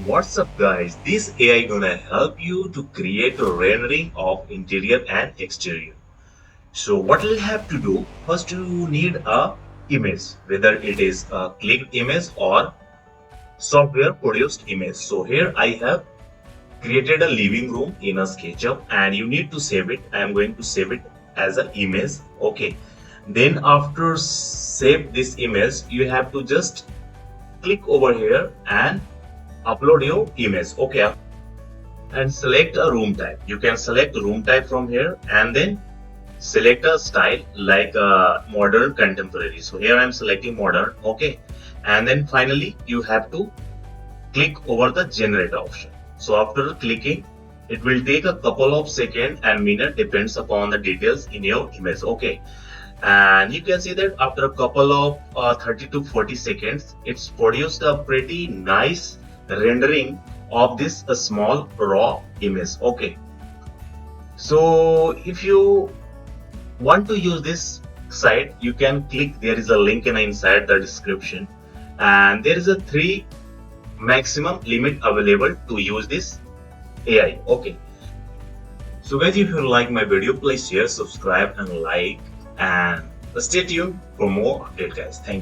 What's up guys, this AI gonna help you to create a rendering of interior and exterior. So what you'll have to do, first you need a image, whether it is a clicked image or software produced image. So here I have created a living room in a SketchUp and you need to save it. I am going to save it as an image. Okay. Then after save this image, you have to just click over here and upload your image. Okay, and select a room type. You can select room type from here and then select a style like modern contemporary. So here I am selecting modern. Okay, and then finally you have to click over the generate option. So after clicking, it will take a couple of seconds and minute, depends upon the details in your image. Okay, and you can see that after a couple of 30 to 40 seconds, it's produced a pretty nice rendering of this small raw image. Okay, so if you want to use this site, you can click, there is a link inside the description, and there is a 3 maximum limit available to use this AI. Okay, so guys, if you like my video, please share, subscribe and like, and stay tuned for more update guys. Thank you.